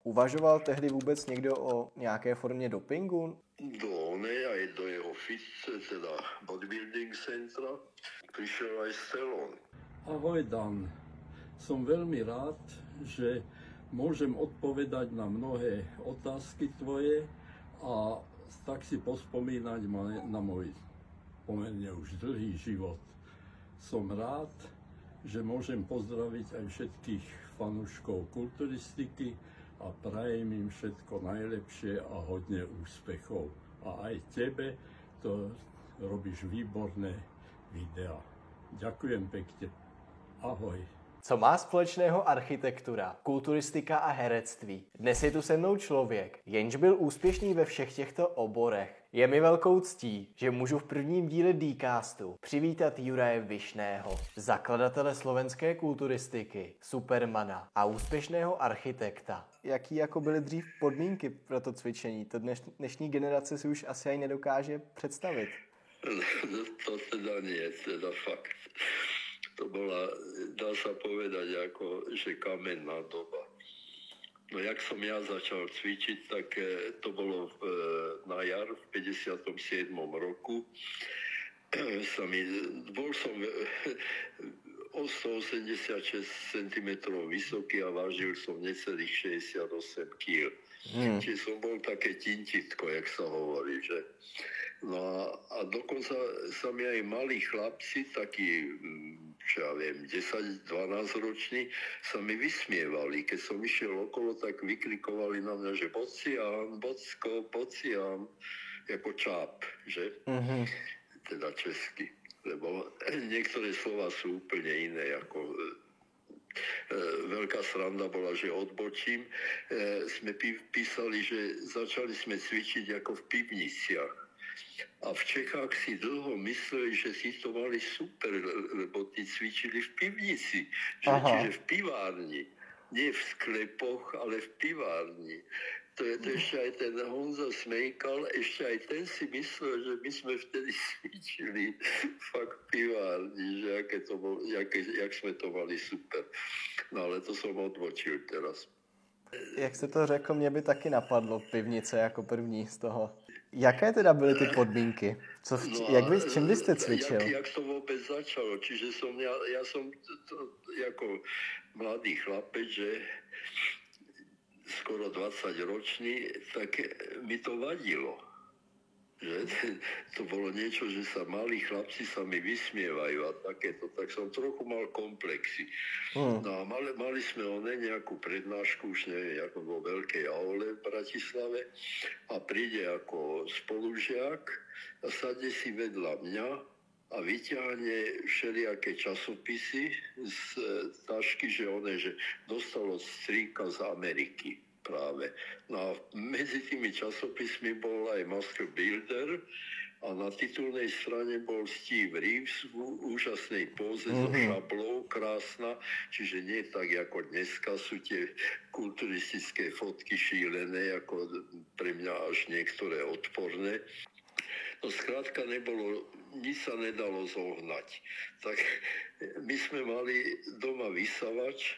Uvažoval tehdy vůbec někdo o nějaké formě dopingu? Do aj do jeho fitce, teda bodybuilding centra, prišiel aj Stallone. Ahoj Dan, som veľmi rád, že môžem odpovedať na mnohé otázky tvoje a tak si pospomínať na môj pomerne už dlhý život. Som rád, že môžem pozdraviť aj všetkých fanúškov kulturistiky a prajem im všetko najlepšie a hodne úspechov. A aj tebe, to robíš výborné videá. Ďakujem pekne. Ahoj. Co má společného architektura, kulturistika a herectví? Dnes je tu se mnou člověk, jenž byl úspěšný ve všech těchto oborech. Je mi velkou ctí, že můžu v prvním díle Dcastu přivítat Juraje Vyšného, zakladatele slovenské kulturistiky, supermana a úspěšného architekta. Jaký jako byly dřív podmínky pro to cvičení? To dnešní generace si už asi ani nedokáže představit. To teda nie, teda fakt. To bola, dá sa povedať, ako, že kamenná doba. No jak som ja začal cvičiť, tak to bolo na jar v 57. roku. Bol som o 186 cm vysoký a vážil som necelých 68 kg. Čiže som bol také tintitko, jak sa hovorí, že? No a dokonca sa mi aj malí chlapci, takí, čo ja viem, 10-12 roční, sa mi vysmievali. Keď som išiel okolo, tak vykrikovali na mňa, že Bocian, Bocko, Bocian, ako čáp, že? Teda česky. Lebo niektoré slova sú úplne iné, ako... Veľká sranda bola, že odbočím. Sme písali, že začali sme cvičiť ako v pivniciach. A v Čechách si dlho mysleli, že si to mali super, lebo tí cvičili v pivnici. Čiže v pivárni. Nie v sklepoch, ale v pivárni. To ešte aj ten Honza Smejkal, ešte aj ten si myslel, že my sme vtedy cvičili fakt v pivárni, že jak sme to mali super. No ale to som odbočil teraz. Jak jste to řekl, mě by taky napadlo pivnice jako první z toho. Jaké teda byly ty podmínky? Čím vy ste cvičil? Jak to vôbec začalo? Čiže ja som ako mladý chlapec, že skoro 20 ročný, tak mi to vadilo. Že to bolo niečo, že sa malí chlapci sa mi vysmievajú a takéto, tak som trochu mal komplexy. No a mali sme nejakú prednášku, už neviem, ako vo veľkej aule v Bratislave a príde ako spolužiak a sadne si vedľa mňa a vyťahne všelijaké časopisy z tašky, že dostalo strýka z Ameriky. Práve. No a medzi tými časopismi bol aj Master Builder a na titulnej strane bol Steve Reeves v úžasnej póze so šablou, krásna, čiže nie tak ako dneska sú tie kulturistické fotky šílené, ako pre mňa až niektoré odporné. No skrátka nič sa nedalo zohnať. Tak my sme mali doma vysavač,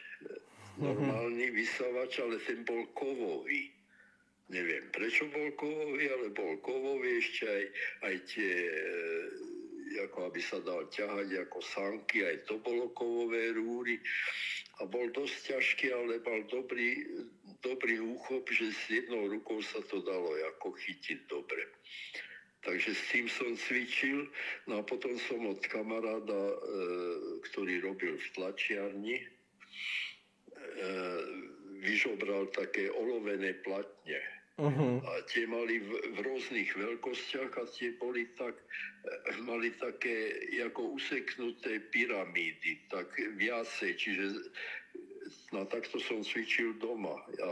normálny vysavač, ale ten bol kovový. Neviem, prečo bol kovový, ale bol kovový, ešte aj tie, ako aby sa dal ťahať ako sanky, aj to bolo kovové rúry. A bol dosť ťažký, ale mal dobrý úchop, že s jednou rukou sa to dalo ako chytiť dobre. Takže s tým som cvičil, no a potom som od kamaráda, ktorý robil v tlačiarni, vyžobral také olovené platne. A tie mali v rôznych veľkostiach a tie mali také ako useknuté pyramídy, tak viacej, čiže takto som cvičil doma. A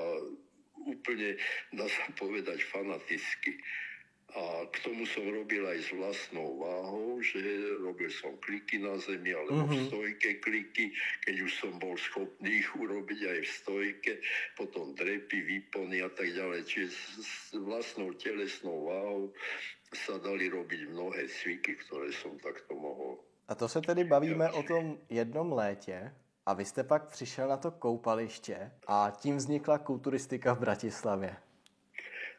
úplne, dá sa povedať, fanaticky. A k tomu som robil aj s vlastnou váhou, že robil som kliky na zemi, alebo v stojke kliky, keď už som bol schopný ich urobiť aj v stojke, potom drepy, výpony a tak ďalej. Čiže s vlastnou telesnou váhou sa dali robiť mnohé cviky, ktoré som takto mohol. A to se tedy bavíme o tom jednom létě, A vy jste pak přišel na to koupaliště a tím vznikla kulturistika v Bratislavě.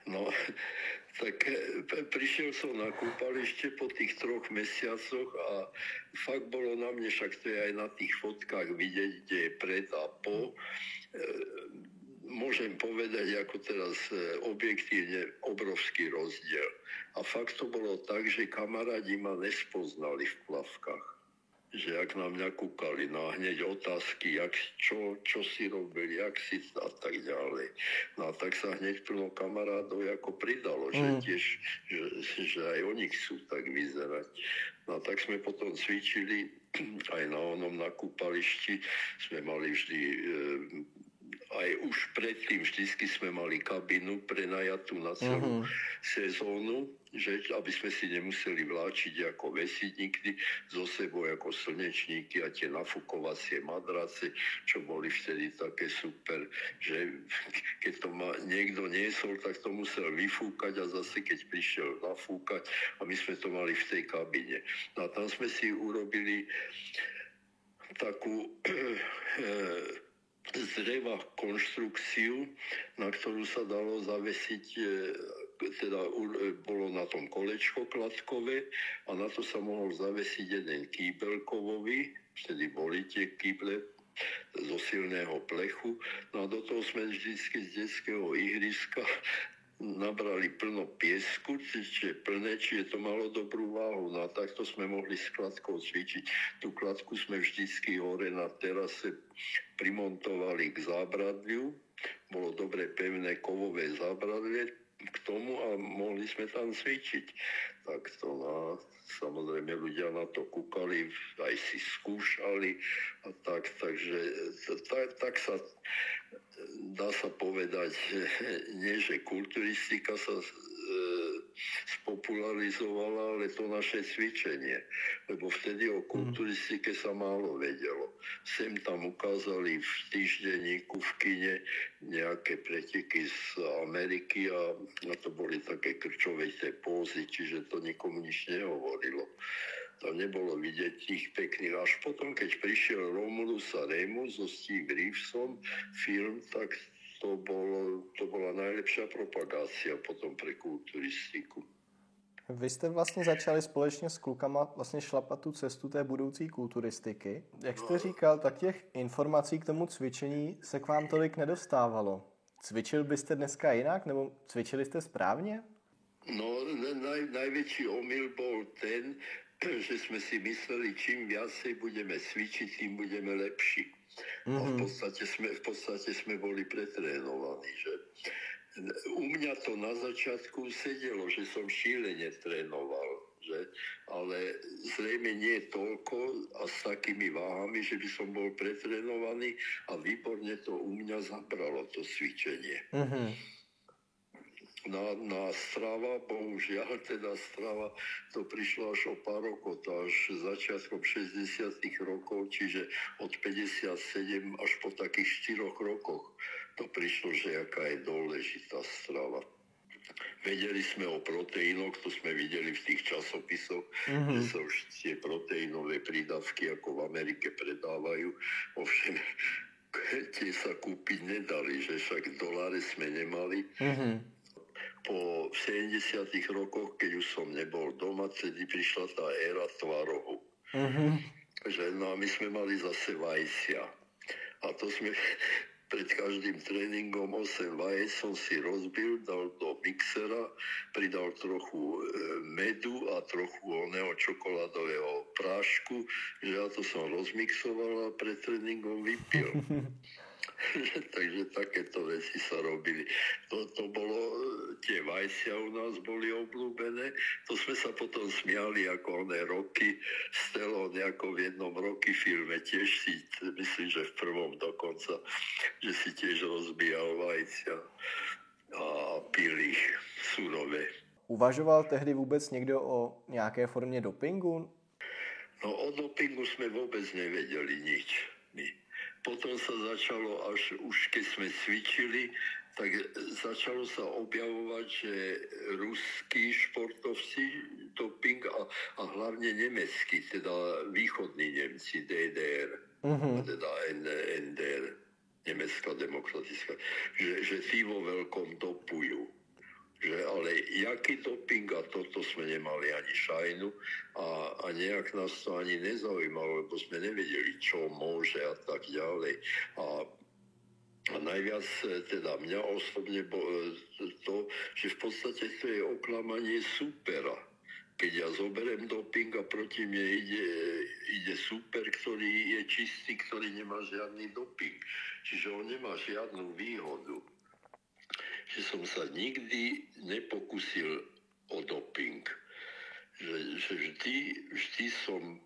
No, tak prišiel som na kúpalište po tých 3 mesiacoch a fakt bolo na mne, však to je aj na tých fotkách vidieť, kde je pred a po. Môžem povedať, ako teraz objektívne, obrovský rozdiel. A fakt to bolo tak, že kamarádi ma nespoznali v plavkách. Že ak na mňa kúkali, no a hneď otázky, čo si robil, jak si a tak ďalej. No a tak sa hneď plno kamarádov ako pridalo, že tiež, že aj oni chcú tak vyzerať. No a tak sme potom cvičili aj na kúpališti, sme mali vždy aj už predtým vždycky sme mali kabinu prenajatú na celú sezónu, že aby sme si nemuseli vláčiť ako vesídnikdy so sebou ako slnečníky a tie nafúkovacie madrace, čo boli vtedy také super, že keď to niekto niesol, tak to musel vyfúkať a zase keď prišiel nafúkať a my sme to mali v tej kabine. No a tam sme si urobili takú z dreva konštrukciu, na ktorú sa dalo zavesiť, teda bolo na tom kolečko kladkové a na to sa mohol zavesiť jeden kýbel kovový, vtedy boli tie kýble zo silného plechu. No a do toho sme vždycky z detského ihriska nabrali plno piesku, čiže plné, čiže to malo dobrú váhu. No a takto sme mohli s kladkou cvičiť. Tú kladku sme vždycky hore na terase primontovali k zábradliu. Bolo dobre pevné kovové zábradlie k tomu a mohli sme tam cvičiť. Tak to samozrejme ľudia na to kúkali, aj si skúšali a tak, takže tak sa dá sa povedať, nie že kulturistika sa spopularizovala, ale to naše cvičenie. Lebo vtedy o kulturistike sa málo vedelo. Sem tam ukázali v týždenníku, v kine nejaké preteky z Ameriky a to boli také krčovité pózy, čiže to nikomu nič nehovorilo. Tam nebolo vidieť tých pekných. Až potom, keď prišiel Romulus a Remus so Steve Reevesom film, tak to bola najlepšia propagácia potom pre kulturistiku. Vy jste vlastně začali společně s klukama vlastně šlapat tu cestu té budoucí kulturistiky. Jak jste říkal, tak těch informací k tomu cvičení se k vám tolik nedostávalo. Cvičil byste dneska jinak, nebo cvičili jste správně? No, najväčší omyl bol ten, že sme si mysleli, čím viacej budeme cvičiť, tým budeme lepší. A v podstate sme boli pretrénovaní, že u mňa to na začiatku sedelo, že som šílene trénoval, že? Ale zrejme nie toľko a s takými váhami, že by som bol pretrénovaný a výborne to u mňa zabralo, to cvičenie. Na strava, bohužiaľ, strava, to prišlo až o pár rokov, to až začiatkom 60 rokov, čiže od 57 až po takých 4 rokoch to prišlo, že aká je dôležitá strava. Vedeli sme o proteínoch, to sme videli v tých časopisoch, že sa už tie proteínové prídavky ako v Amerike predávajú, ovšem tie sa kúpiť nedali, že však doláre sme nemali. Po 70 rokoch, keď už som nebol doma, tedy prišla tá éra tvarohu. No a my sme mali zase vajcia. A to sme pred každým tréningom 8 vajec som si rozbil, dal do mixera, pridal trochu medu a trochu oného čokoládového prášku, že ja to som rozmixoval a pred tréningom vypil. Takže takéto veci sa robili. To bolo, tie vajcia u nás boli obľúbené. To sme sa potom smiali ako oné Rocky Stallone, ako v jednom Rocky filme. Tiež si, myslím, že v prvom dokonca, že si tiež rozbíjal vajcia a pil ich surové. Uvažoval tehdy vůbec někdo o nějaké formě dopingu? No o dopingu sme vôbec nevedeli nič. Potom sa začalo, až už keď sme cvičili, tak začalo sa objavovať, že ruskí športovci doping a hlavne nemeckí, teda východní Nemci, DDR. teda NDR, Nemecká demokratická, že tí vo veľkom dopujú. Že, ale jaký doping a toto sme nemali ani šajnu a nejak nás to ani nezaujímalo, lebo sme nevedeli, čo môže a tak ďalej. A najviac teda mňa osobne to, že v podstate to je oklamanie supera. Keď ja zoberiem doping a proti mne ide super, ktorý je čistý, ktorý nemá žiadny doping. Čiže on nemá žiadnu výhodu. Že som sa nikdy nepokúsil o doping. Že vždy som,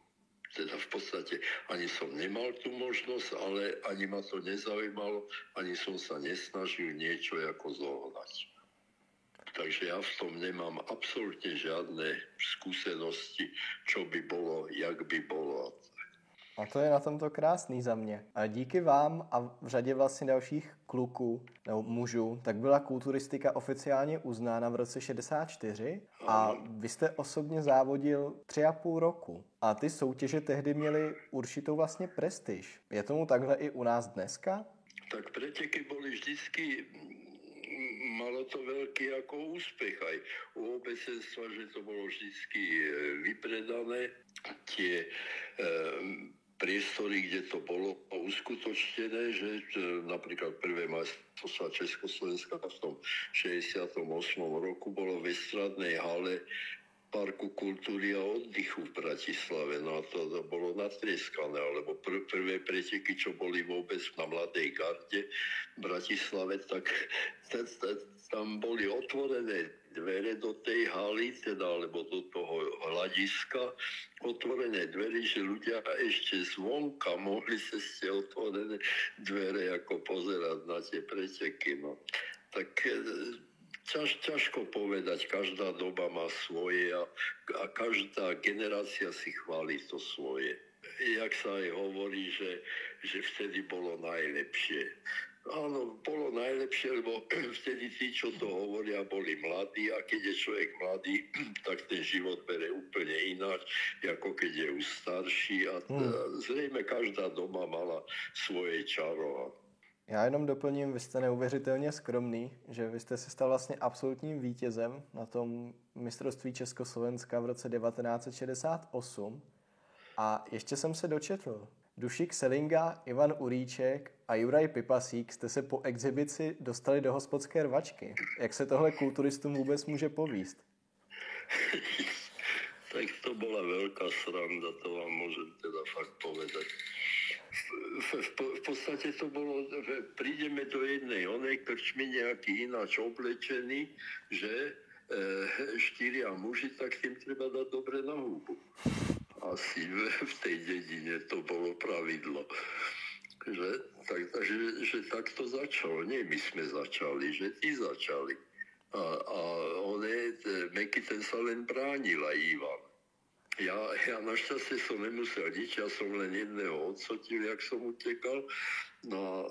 teda v podstate ani som nemal tú možnosť, ale ani ma to nezaujímalo, ani som sa nesnažil niečo ako zohnať. Takže ja v tom nemám absolútne žiadne skúsenosti, čo by bolo, jak by bolo. A to je na tomto krásný za mě. A díky vám a v řadě vlastně dalších kluků nebo mužů, tak byla kulturistika oficiálně uznána v roce 64 a vy jste osobně závodil 3,5 roku. A ty soutěže tehdy měly určitou vlastně prestiž. Je tomu takhle i u nás dneska? Tak preteky boli vždycky, malo to veľký ako úspech aj u obecenstva, že to bolo vždycky vypredané. Tie priestory, kde to bolo uskutočnené, že napríklad prvé majstrovstvá Československa v tom 68. roku bolo v estradnej hale Parku kultúry a oddychu v Bratislave. No a to bolo natrieskané, alebo prvé preteky, čo boli vôbec na Mladej garde v Bratislave, tak tam boli otvorené dvere do tej haly, teda, alebo do toho hľadiska, otvorené dvere, že ľudia ešte zvonka mohli cez tie otvorené dvere ako pozerať na tie preteky. No. Tak ťažko povedať, každá doba má svoje a každá generácia si chváli to svoje. Jak sa aj hovorí, že vtedy bolo najlepšie. Áno, bolo najlepšie, lebo vtedy tí, čo to hovoria, boli mladí a keď je človek mladý, tak ten život bere úplne ináč, ako keď je už starší a zrejme každá doba mala svoje čaro. Já jenom doplním, vy jste neuvěřitelně skromný, že vy jste se stal vlastně absolutním vítězem na tom mistrovství Československa v roce 1968 a ještě jsem se dočetl. Dušik Selinga, Ivan Uríček a Juraj Pipasík jste se po exibici dostali do hospodské rvačky. Jak se tohle kulturistům vůbec může povíst? Tak to bola veľká sranda, to vám môžem teda fakt povedať. V podstate to bolo, že prídeme do jednej onej krčmy nejaký ináč oblečený, že 4 muži, tak tým treba dať dobre na hubu. Asi v tej dedine to bolo pravidlo. Takže tak to začalo. Nie my sme začali, že tí začali. A Meky ten sa len bránil, aj Ivan. Ja našťastie som nemusel nič, ja som len jedného odsotil, jak som utekal. No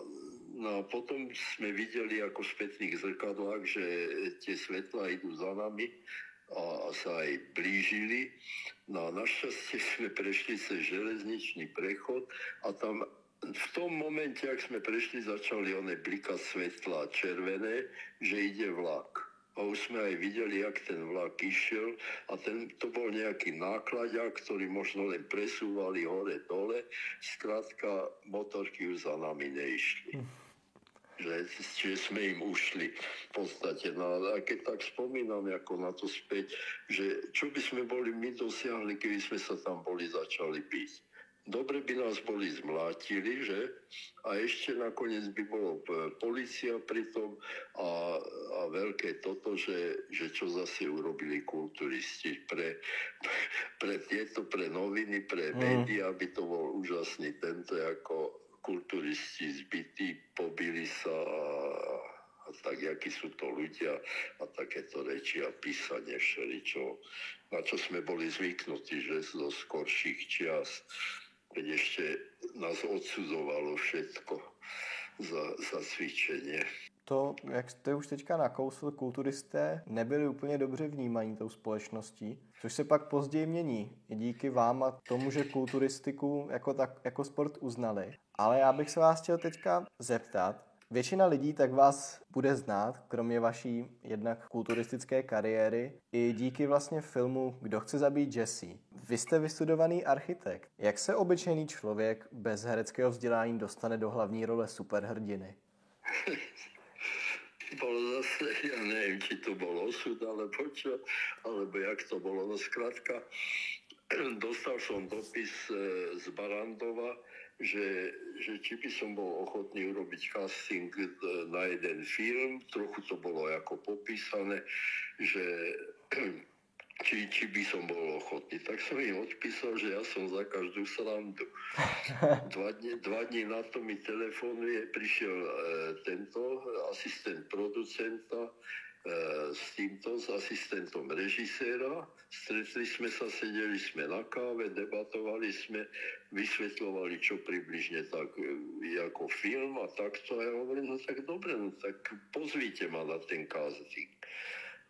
a potom sme videli ako v spätných zrkadlách, že tie svetlá idú za nami a sa aj blížili. No a našťastie sme prešli cez železničný prechod a tam v tom momente, ak sme prešli, začali blikať svetlá červené, že ide vlak. A už sme aj videli, jak ten vlak išiel a to bol nejaký náklaďák, ktorý možno len presúvali hore-dole. Skrátka, motorky už za nami neišli. Čiže sme im ušli v podstate. No a keď tak spomínam ako na to späť, že čo by sme boli my dosiahli, keby sme sa tam boli začali byť. Dobre by nás boli zmlátili, že? A ešte nakoniec by bolo polícia pri tom a veľké toto, že čo zase urobili kulturisti pre noviny, pre médiá by to bol úžasný tento ako kulturisti zbytí, pobili sa a tak, akí sú to ľudia a takéto reči a písanie všeličo, na čo sme boli zvyknutí, že zo skorších čias, keď ešte nás odsudzovalo všetko za cvičenie. To, jak jste už teďka nakousl, kulturisté nebyli úplně dobře vnímaní tou společností, což se pak později mění. I díky vám a tomu, že kulturistiku jako sport uznali. Ale já bych se vás chtěl teďka zeptat, většina lidí tak vás bude znát, kromě vaší jednak kulturistické kariéry, i díky vlastně filmu Kdo chce zabít Jesse. Vy jste vystudovaný architekt. Jak se obyčejný člověk bez hereckého vzdělání dostane do hlavní role superhrdiny? Bolo zase, ja neviem, či to bol osud, alebo čo, alebo jak to bolo. No skrátka, dostal som dopis z Barandova, že či by som bol ochotný urobiť casting na jeden film, trochu to bolo ako popísané, že či by som bol ochotný. Tak som im odpísal, že ja som za každú srandu. Dva dní na to mi telefonuje, prišiel tento asistent producenta s asistentom režiséra. Stretli sme sa, sedeli sme na káve, debatovali sme, vysvetľovali, čo približne tak ako film a takto. A ja hovorím, no tak dobre, no tak pozvíte ma na ten casting.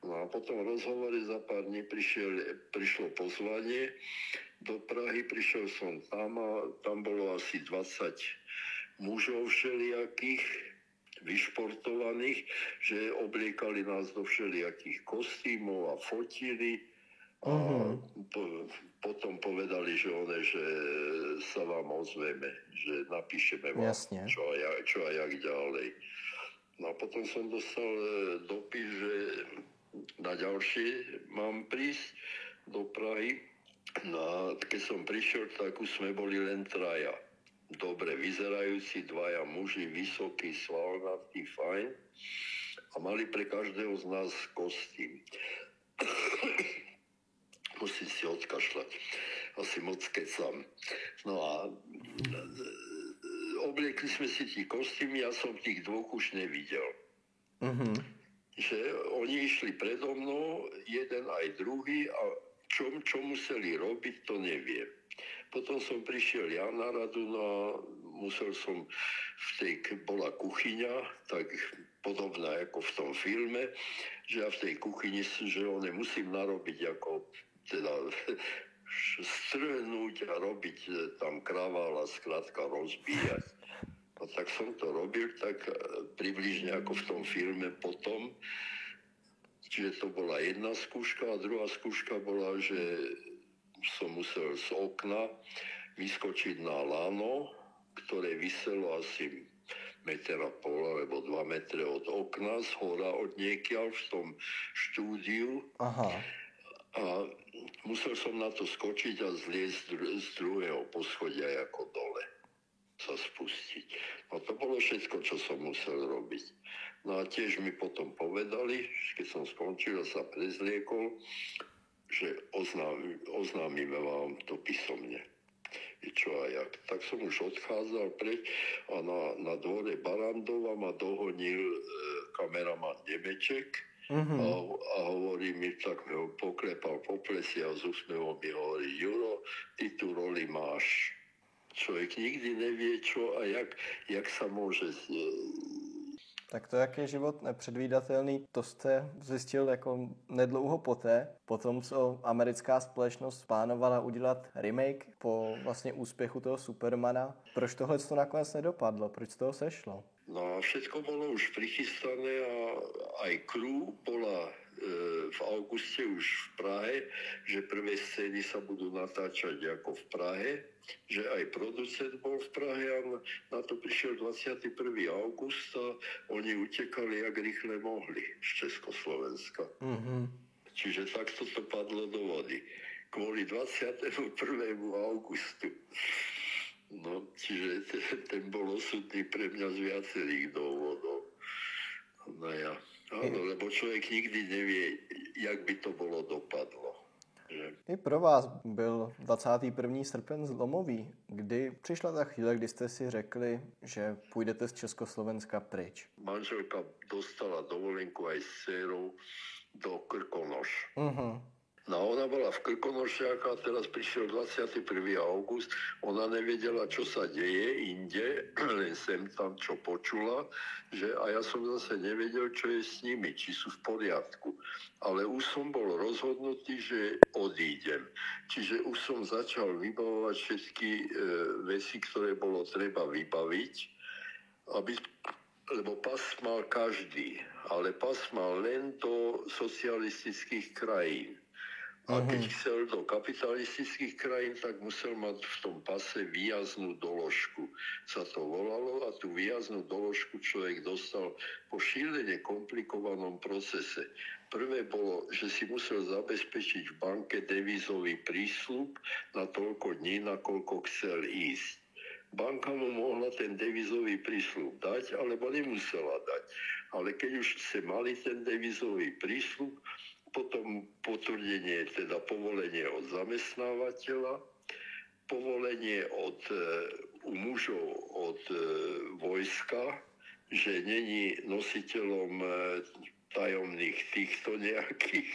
No a potom rozhovore za pár dní prišlo pozvanie do Prahy, prišiel som tam a tam bolo asi 20 mužov všelijakých, vyšportovaných, že obliekali nás do všelijakých kostýmov a fotili. A potom povedali, že sa vám ozveme, že napíšeme vám, čo a jak ďalej. No a potom som dostal dopis, že na ďalšie mám prísť do Prahy. No a keď som prišiel, tak už sme boli len traja. Dobre vyzerajúci, dvaja muži, vysokí, svalnatí, fajn. A mali pre každého z nás kostým. Musím si odkašľať. Asi moc kecam. No a obliekli sme si tí kostýmy, ja som tých dvoch už nevidel. Že oni išli predo mnou, jeden aj druhý, a čo museli robiť, to neviem. Potom som prišiel ja na radu, no a musel som, bola kuchyňa, tak podobná ako v tom filme, že ja v tej kuchyni, že ho nemusím narobiť ako, teda strhnúť a robiť tam kravál a skrátka rozbíjať. No tak som to robil tak približne ako v tom filme potom. Čiže to bola jedna skúška a druhá skúška bola, že som musel z okna vyskočiť na lano, ktoré viselo asi 1,5 metra alebo 2 metre od okna, z hora od niekiaľ v tom štúdiu. Aha. A musel som na to skočiť a zliezť z druhého poschodia ako dole. Sa spustiť. No to bolo všetko, čo som musel robiť. No a tiež mi potom povedali, keď som skončil a sa prezliekol, že oznámime vám to písomne. Čo a jak. Tak som už odchádzal preč a na dvore Barandova ma dohonil kameraman Nemeček a hovorí mi, tak mi ho poklepal po plesi a z úsmevom mi hovorí: Juro, ty tu roli máš. Človek nikdy nevie, čo a jak sa môže... Tak to, jak je život nepředvídatelný, to jste zjistil jako nedlouho poté, potom co americká společnost plánovala udělat remake po vlastně úspěchu toho Supermana. Proč tohle to nakonec nedopadlo? Proč z toho sešlo? No a všetko bolo už prichystané a aj crew bola v auguste už v Prahe, že prvé scény sa budú natáčať ako v Prahe, že aj producent bol v Prahe a na to prišiel 21. august a oni utekali, jak rýchle mohli z Československa. Čiže takto to padlo do vody. Kvôli 21. augustu. No, čiže ten bol osudný pre mňa z viacerých dôvodov. No ja. Áno, lebo človek nikdy nevie, jak by to bolo dopadlo. Že? I pro vás byl 21. srpen zlomový. Kdy přišla ta chvíle, kdy jste si řekli, že půjdete z Československa pryč? Manželka dostala dovolenku aj s dcerou do Krkonoš. No ona bola v Krkonošiach a teraz prišiel 21. august. Ona nevedela, čo sa deje inde, len sem tam, čo počula. A ja som zase nevedel, čo je s nimi, či sú v poriadku. Ale už som bol rozhodnutý, že odídem. Čiže už som začal vybavovať všetky veci, ktoré bolo treba vybaviť, lebo pas mal každý, ale pas mal len do socialistických krajín. A keď chcel do kapitalistických krajín, tak musel mať v tom pase výjazdnú doložku, sa to volalo, a tú výjazdnú doložku človek dostal po šílene komplikovanom procese. Prvé bolo, že si musel zabezpečiť v banke devízový prísľub na toľko dní, nakoľko chcel ísť. Banka mu mohla ten devízový prísľub dať, alebo nemusela dať. Ale keď už ste mali ten devízový prísľub, potom potvrdenie, teda povolenie od zamestnávateľa, povolenie u mužov od vojska, že není nositeľom tajomných týchto nejakých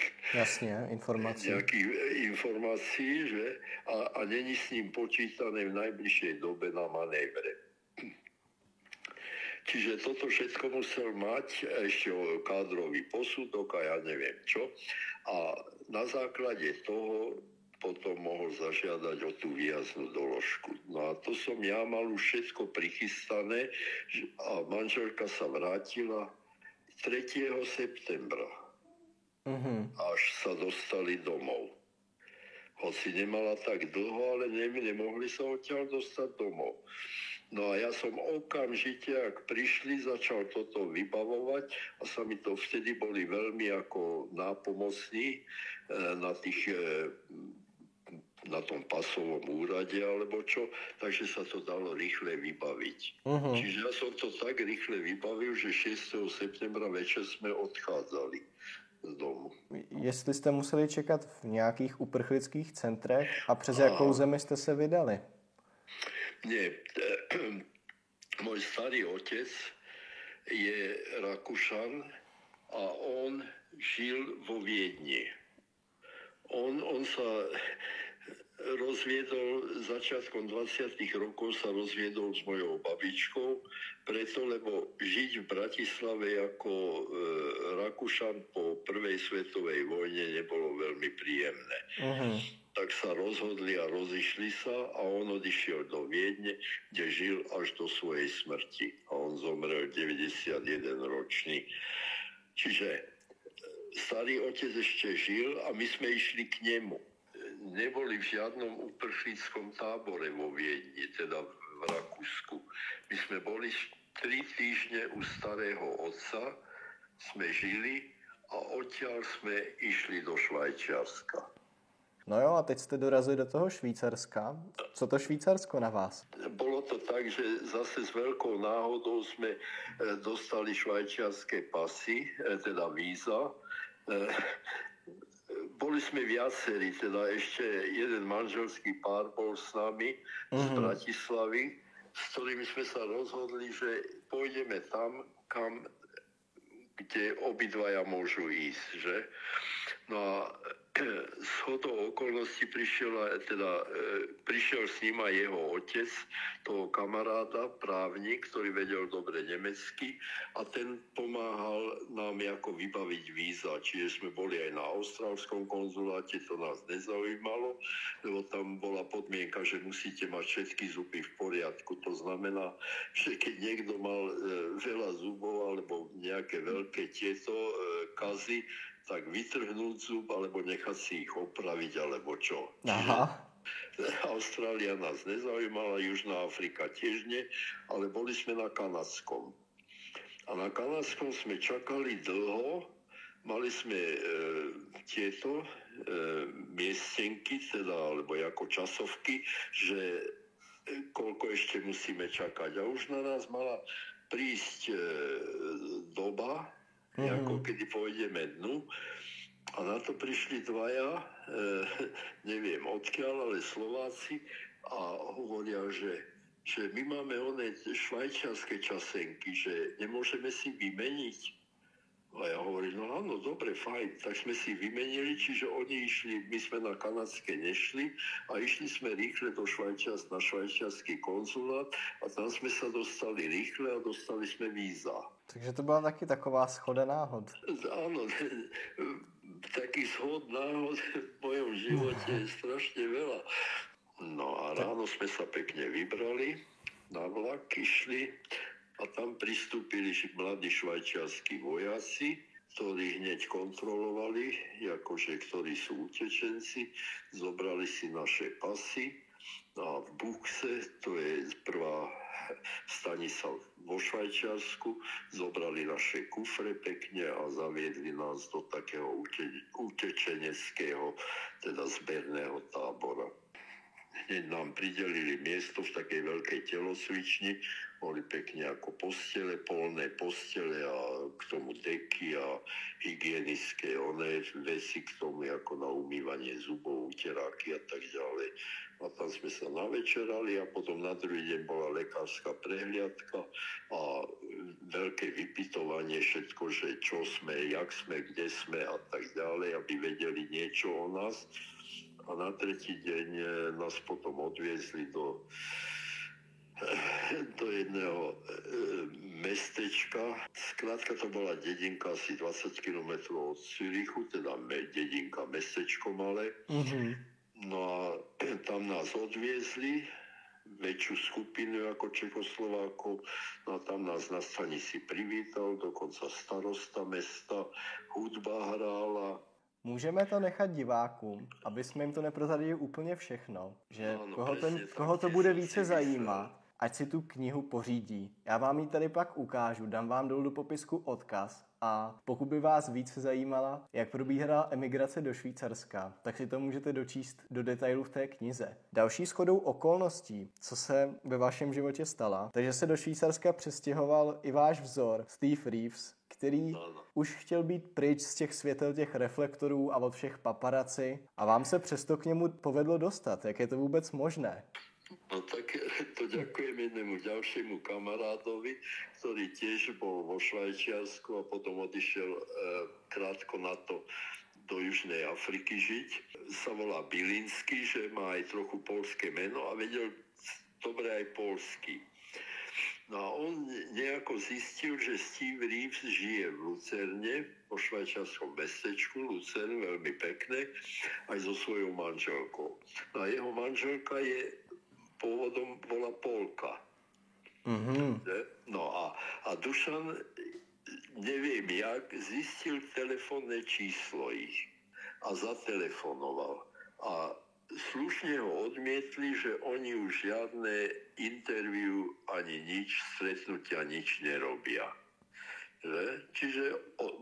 informácií, že? A není s ním počítané v najbližšej dobe na manévre. Čiže toto všetko musel mať, ešte kádrový posudok a ja neviem čo. A na základe toho potom mohol zažiadať o tú výjazdnú doložku. No a to som ja mal už všetko prichystané a manželka sa vrátila 3. septembra. Až sa dostali domov. Hoci nemala tak dlho, ale nemohli sa odtiaľ dostať domov. No a ja som okamžite, ak prišli, začal toto vybavovať a sa mi to vtedy boli veľmi ako nápomocní na tom pasovom úrade alebo čo, takže sa to dalo rýchle vybaviť. Čiže ja som to tak rýchle vybavil, že 6. septembra večer sme odchádzali z domu. Jestli jste museli čekat v nějakých uprchlických centrech a přes jakou zemi jste se vydali? Nie, môj starý otec je Rakúšan a on žil vo Viedni. On sa rozviedol, začiatkom 20. rokov sa rozviedol s mojou babičkou, preto, lebo žiť v Bratislave ako Rakúšan po prvej svetovej vojne nebolo veľmi príjemné. Tak sa rozhodli a rozišli sa a on odišiel do Viedne, kde žil až do svojej smrti. A on zomrel 91 ročný. Čiže starý otec ešte žil a my sme išli k nemu. Neboli v žiadnom uprchlickom tábore vo Viedni, teda v Rakúsku. My sme boli 3 týždne u starého otca, sme žili a odtiaľ sme išli do Švajčiarska. No jo, a teď jste dorazili do toho Švýcarska. Co to Švýcarsko na vás? Bolo to tak, že zase s veľkou náhodou sme dostali švajčiarske pasy, teda víza. Boli sme viacerí, teda ešte jeden manželský pár bol s nami z Bratislavy, s ktorými sme sa rozhodli, že pôjdeme tam, kde obidvaja môžu ísť, že? No a shodou okolností prišiel s ním aj jeho otec, toho kamaráda, právnik, ktorý vedel dobre nemecky a ten pomáhal nám ako vybaviť víza. Čiže sme boli aj na austrálskom konzuláte, to nás nezaujímalo, lebo tam bola podmienka, že musíte mať všetky zuby v poriadku. To znamená, že keď niekto mal veľa zubov alebo nejaké veľké tieto kazy, tak vytrhnúť zub, alebo nechať si ich opraviť, alebo čo. Aha. Austrália nás nezaujímala, Južná Afrika tiež nie, ale boli sme na kanadskom. A na kanadskom sme čakali dlho, mali sme tieto miestenky, teda, alebo ako časovky, že koľko ešte musíme čakať. A už na nás mala prísť doba, ako kedy pôjdeme dnu. A na to prišli dvaja, neviem odkiaľ, ale Slováci a hovoria, že my máme oné švajčiarske časenky, že nemôžeme si vymeniť. A ja hovorím, no áno, dobre, fajn. Tak sme si vymenili, čiže oni išli, my sme na kanadské nešli a išli sme rýchle na švajčiarsky konzulát a tam sme sa dostali rýchle a dostali sme víza. Takže to byla taky taková schoda náhod. Áno, taký schod náhod v mojom živote je strašne veľa. No a ráno sme sa pekne vybrali, na vlak išli a tam pristúpili mladí švajčiarskí vojaci, ktorí hneď kontrolovali, akože ktorí sú utečenci, zobrali si naše pasy a v Buchse, to je prvá stanica vo Švajčiarsku, zobrali naše kufre pekne a zaviedli nás do takého utečeneckého, teda zberného tábora. Hneď nám pridelili miesto v takej veľkej telocvični, boli pekne ako postele, polné postele a k tomu deky a hygienické veci k tomu ako na umývanie zubov, uteráky a tak ďalej. A tam sme sa navečerali a potom na druhý deň bola lekárska prehliadka a veľké vypytovanie všetko, že čo sme, jak sme, kde sme a tak ďalej, aby vedeli niečo o nás. A na tretí deň nás potom odviezli do jedného mestečka. Skrátka to bola dedinka asi 20 km od Zürichu, teda dedinka, mestečko malé. No a tam nás odviezli, väčšiu skupinu ako Čechoslovákov, no a tam nás na stanici privítal, dokonca starosta mesta, hudba hrála. Můžeme to nechat divákům, aby jsme jim to neprozradili úplně všechno, že koho to bude více zajímat, ať si tu knihu pořídí. Já vám ji tady pak ukážu, dám vám dolů do popisku odkaz a pokud by vás víc zajímala, jak probíhala emigrace do Švýcarska, tak si to můžete dočíst do detailů v té knize. Další shodou okolností, co se ve vašem životě stala, takže se do Švýcarska přestěhoval i váš vzor Steve Reeves, který už chtěl být pryč z těch světel, těch reflektorů a od všech paparaci a vám se přesto k němu povedlo dostat. Jak je to vůbec možné? No tak to ďakujem jednému ďalšiemu kamarádovi, ktorý tiež bol vo Švajčiarsku a potom odišiel krátko na to do Južnej Afriky žiť. Sa volá Bilinsky, že má aj trochu poľské meno a vedel dobre aj poľsky. No a on nejako zistil, že Steve Reeves žije v Lucerne, vo švajčiarskom mestečku Lucerne, veľmi pekné, aj so svojou manželkou. No a jeho manželka pôvodom bola Polka. No a Dušan, neviem jak, zistil telefónne číslo ich a zatelefonoval. A slušne ho odmietli, že oni už žiadne interview ani nič, stretnutia nič nerobia. Že? Čiže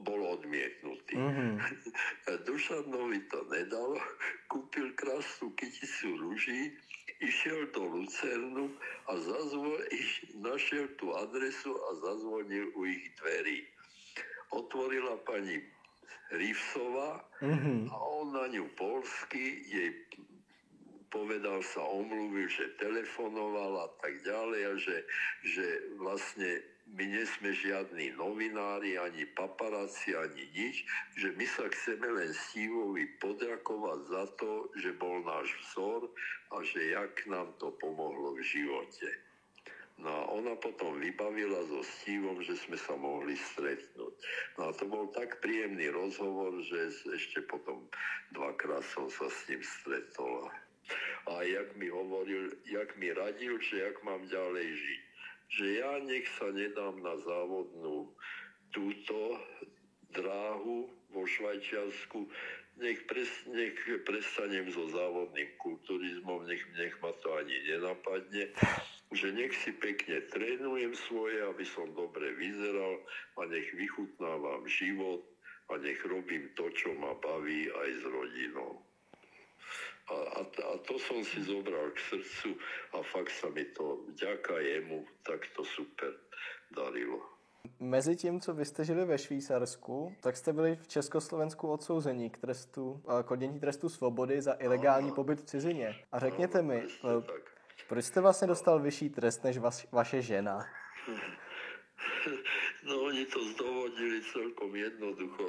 bol odmietnutý. Dušanovi to nedalo, kúpil krásnu kyticu ruží, išiel do Lucernu a našiel tú adresu a zazvonil u ich dverí. Otvorila pani Reevesová a on na ňu poľsky, jej povedal sa, omluvil, že telefonoval a tak ďalej a že vlastne my nie sme žiadni novinári, ani paparáci, ani nič, že my sa chceme len Steveovi poďakovať za to, že bol náš vzor a že jak nám to pomohlo v živote. No a ona potom vybavila so Steveom, že sme sa mohli stretnúť. No a to bol tak príjemný rozhovor, že ešte potom dvakrát som sa s ním stretol. A jak mi radil, že jak mám ďalej žiť. Že ja nech sa nedám na závodnú túto dráhu vo Švajčiarsku, nech prestanem so závodným kulturizmom, nech ma to ani nenapadne, že nech si pekne trénujem svoje, aby som dobre vyzeral a nech vychutnávam život a nech robím to, čo ma baví aj s rodinou. A to som si zobral k srdcu a fakt sa mi to vďaka jemu takto super darilo. Mezi tím, co vy jste žili ve Švýcarsku, tak jste byli v Československu odsouzení k odnětí trestu svobody za ilegální pobyt v cizině. A řekněte mi, proč jste vlastně dostal vyšší trest než vaše žena? No oni to zdôvodnili celkom jednoducho.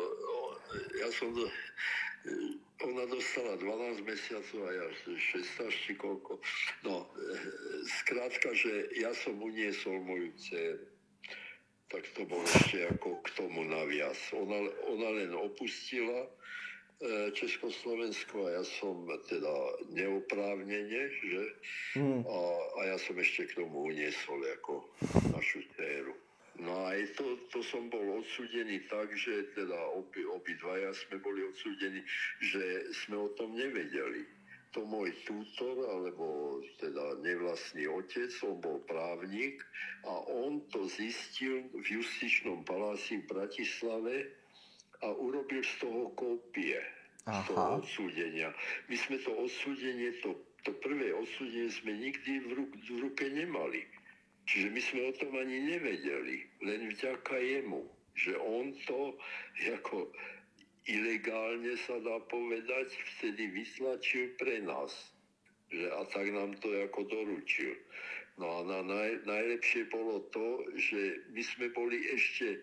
Ona dostala 12 mesiacov a ja 16 či koľko. No, skrátka, že ja som uniesol moju dceru. Tak to bolo ešte ako k tomu naviac. Ona len opustila Československo a ja som teda neoprávnene, že? A ja som ešte k tomu uniesol ako našu dceru. No aj to som bol odsúdený tak, že teda obidvaja sme boli odsúdení, že sme o tom nevedeli. To môj tutor, alebo teda nevlastný otec, on bol právnik a on to zistil v Justičnom paláci v Bratislave a urobil z toho kópie, z toho odsúdenia. My sme to odsúdenie, to prvé odsúdenie sme nikdy v ruke nemali. Čiže my sme o tom ani nevedeli, len vďaka jemu, že on to ako ilegálne sa dá povedať, vtedy vytlačil pre nás. A tak nám to ako doručil. No a najlepšie bolo to, že my sme boli ešte,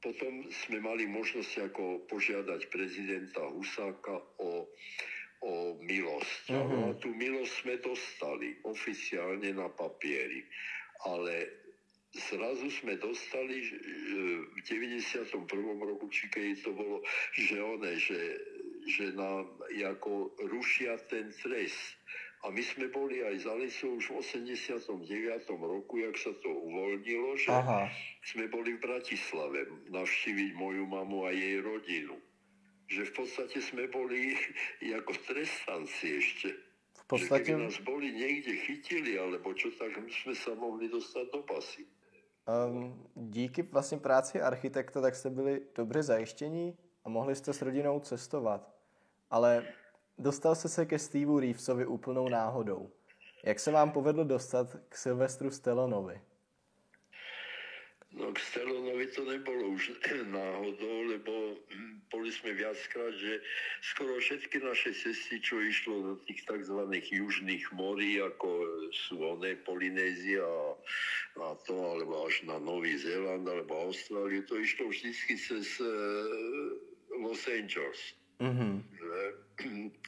potom sme mali možnosť ako požiadať prezidenta Husáka o milosť. No a tú milosť sme dostali oficiálne na papieri. Ale zrazu sme dostali v 91. roku, či keď to bolo, že nám ako rušia ten trest. A my sme boli aj za Lisou už v 89. roku, jak sa to uvoľnilo, že sme boli v Bratislave navštíviť moju mamu a jej rodinu. Že v podstate sme boli ako trestanci ešte. Že keby nás boli niekde chytili, alebo čo, tak sme sa mohli dostať do pasy. Díky vlastně práci architekta, tak jste byli dobře zajištění a mohli jste s rodinou cestovat. Ale dostal jste se ke Steveu Reevesovi úplnou náhodou. Jak se vám povedlo dostat k Sylvestru Stallonovi? No k Stallonovi to nebolo už náhodou, lebo boli sme viackrát, že skoro všetky naše cesty, čo išlo do tých tzv. Južných morí, ako sú Polynézia a to, alebo až na Nový Zéland, alebo Austráliu, to išlo vždycky cez Los Angeles.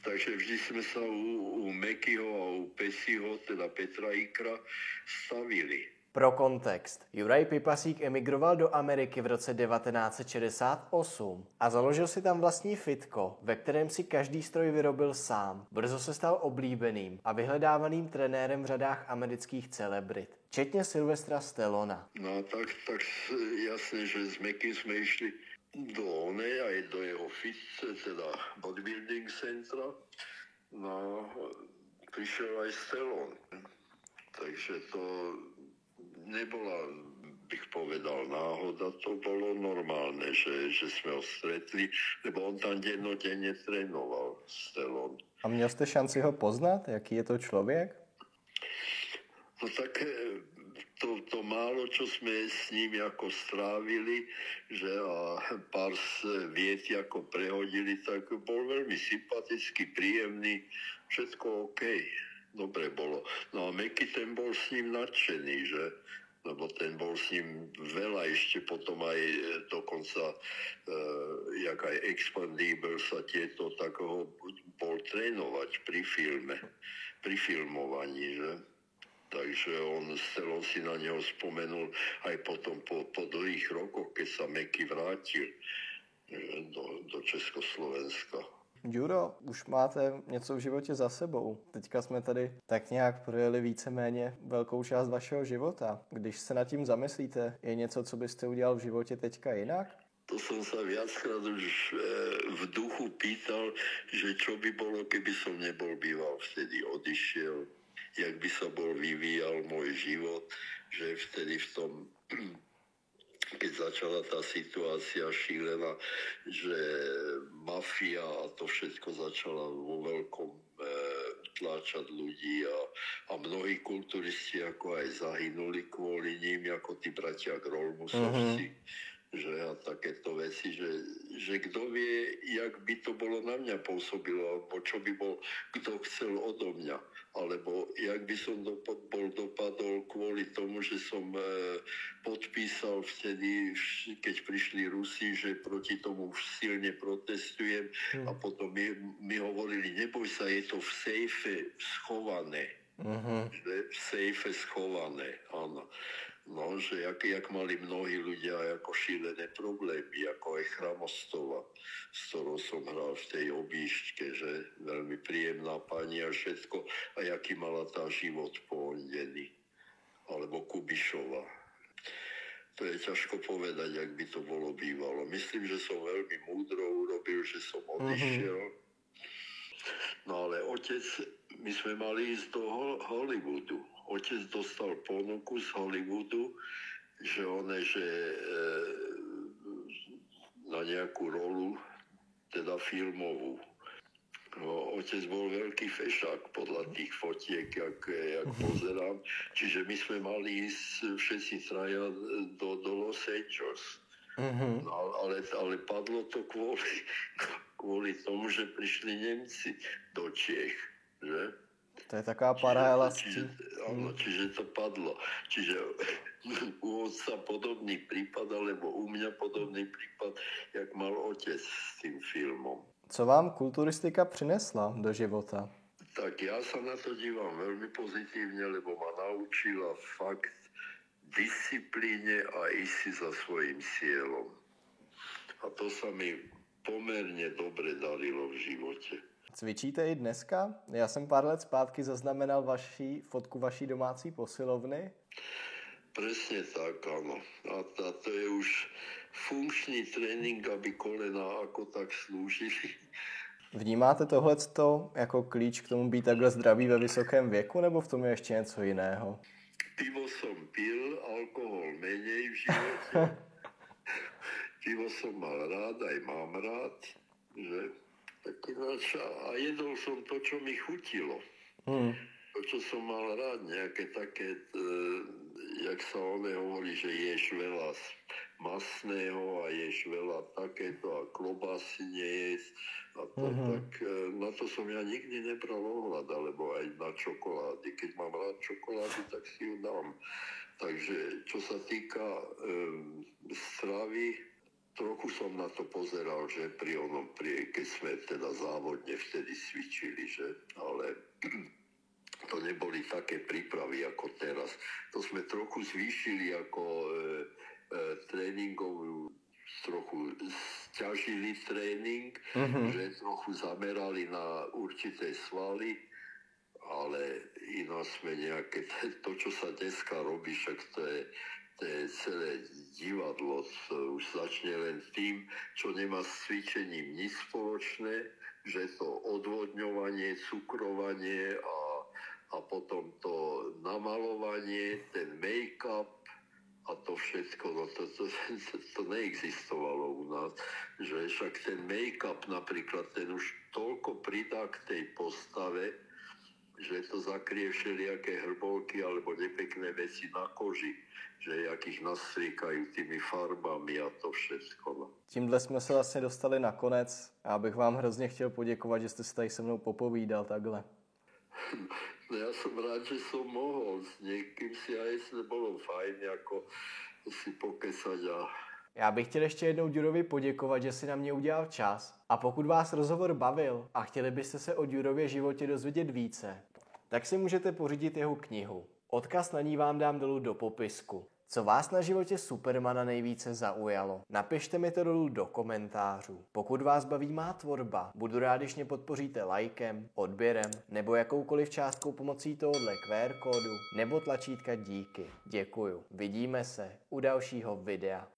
Takže vždy sme sa u Mekyho a u Pesiho, teda Petra Ikra, stavili. Pro kontext. Juraj Pipasík emigroval do Ameriky v roce 1968 a založil si tam vlastní fitko, ve kterém si každý stroj vyrobil sám. Brzo se stal oblíbeným a vyhledávaným trenérem v řadách amerických celebrit, včetně Sylvestra Stallona. No tak jasne, že s Mekym sme išli do aj do jeho fitce, teda bodybuilding centra. No, prišiel aj Stallone. Takže to nebola, bych povedal, náhoda, to bolo normálne, že sme ho stretli, lebo on tam dennodenne trénoval, Stallone. A měl jste šanci ho poznat? Jaký je to člověk? No tak to málo, čo sme s ním ako strávili, že a pár viet ako prehodili, tak bol veľmi sympatický, príjemný, všetko OK. Dobre bolo. No a Meky ten bol s ním nadšený, že? Lebo ten bol s ním veľa ešte potom aj dokonca, jak aj Expandables a tieto, tak ho bol trénovať pri filmovaní, že? Takže Stallone si na neho spomenul aj potom po dlhých rokoch, keď sa Meky vrátil do Československa. Ďuro, už máte něco v životě za sebou. Teďka jsme tady tak nějak projeli víceméně velkou část vašeho života. Když se nad tím zamyslíte, je něco, co byste udělal v životě teďka jinak? To som sa viackrát už v duchu pýtal, že čo by bolo, keby som nebol býval vtedy odišiel, jak by sa bol vyvíjal môj život, že vtedy v tom, keď začala tá situácia šílená, že mafia a to všetko začala vo veľkom tláčať ľudí a mnohí kulturisti ako aj zahynuli kvôli ním, ako tí bratia Grolmusovci, že a takéto veci, že kto vie, jak by to bolo na mňa pôsobilo, alebo čo by bol, kto chcel odo mňa, alebo jak by som dopadol kvôli tomu, že som podpísal vtedy, keď prišli Rusi, že proti tomu silne protestujem a potom mi hovorili, neboj sa, je to v sejfe schované. Že v sejfe schované, áno. No, že jak mali mnohí ľudia ako šílené problémy, ako aj Chramostova, s ktorou som hral v tej objížďke, že veľmi príjemná pani a všetko, a jaký mala tá život poondený. Alebo Kubišova. To je ťažko povedať, jak by to bolo bývalo. Myslím, že som veľmi múdro urobil, že som odišiel. No ale otec, my sme mali ísť do Hollywoodu. Otec dostal ponuku z Hollywoodu, že na nejakú rolu, teda filmovú. No, otec bol veľký fešák podľa tých fotiek, jak pozerám. Čiže my sme mali ísť všetci traja do Los Angeles. No, ale padlo to kvôli tomu, že prišli Nemci do Čiech, že? To je taká paralela. Čiže to padlo. Čiže u otca podobný prípad, alebo u mňa podobný prípad, jak mal otec s tým filmom. Co vám kulturistika přinesla do života? Tak ja sa na to dívam veľmi pozitívne, lebo ma naučila fakt disciplíne a ísť si za svojím cieľom. A to sa mi pomerne dobre darilo v živote. Cvičíte i dneska? Já jsem pár let zpátky zaznamenal fotku vaší domácí posilovny. Presne tak, áno. A to je už funkčný trénink, aby kolena ako tak slúžili. Vnímáte tohleto jako klíč k tomu být takhle zdravý ve vysokém věku, nebo v tom je ještě něco jiného? Pivo som pil, alkohol menej v živote. Pivo som mal rád, aj mám rád, že? Tak ináč, a jedol som to, čo mi chutilo. To, čo som mal rád, nejaké také, jak sa hovorí, že ješ veľa masného a ješ veľa takéto a klobásy nejesť. A to, tak na to som ja nikdy nebral ohľad, alebo aj na čokolády. Keď mám rád čokolády, tak si ju dám. Takže čo sa týka stravy, trochu som na to pozeral, že keď sme teda závodne vtedy cvičili, že, ale to neboli také prípravy ako teraz. To sme trochu zvýšili ako tréningovú, trochu sťažili tréning, že trochu zamerali na určité svaly, ale iná sme nejaké, to, čo sa dneska robí, však to je celé divadlo, už začne len tým, čo nemá s cvičením nič spoločné, že to odvodňovanie, cukrovanie a potom to namalovanie, ten make-up a to všetko, no to neexistovalo u nás, že však ten make-up napríklad, ten už toľko pridá k tej postave, že to zakrie všelijaké hrbolky alebo nepekné veci na koži, že jak ich nastriekajú tými farbami a to všetko. No. Tímhle jsme se vlastně dostali na konec. Já bych vám hrozně chtěl poděkovat, že jste se tady se mnou popovídal takhle. No ja som rád, že som mohol s niekým si, a jestli bolo fajn ako si pokesať a... Já bych chtěl ještě jednou Ďurovi poděkovat, že si na mě udělal čas. A pokud vás rozhovor bavil a chtěli byste se o Ďurově životě dozvědět více, tak si můžete pořídit jeho knihu. Odkaz na ní vám dám dolů do popisku. Co vás na životě Supermana nejvíce zaujalo? Napište mi to dolů do komentářů. Pokud vás baví má tvorba, budu rád, když mě podpoříte lajkem, odběrem nebo jakoukoliv částkou pomocí tohohle QR kódu nebo tlačítka díky. Děkuju. Vidíme se u dalšího videa.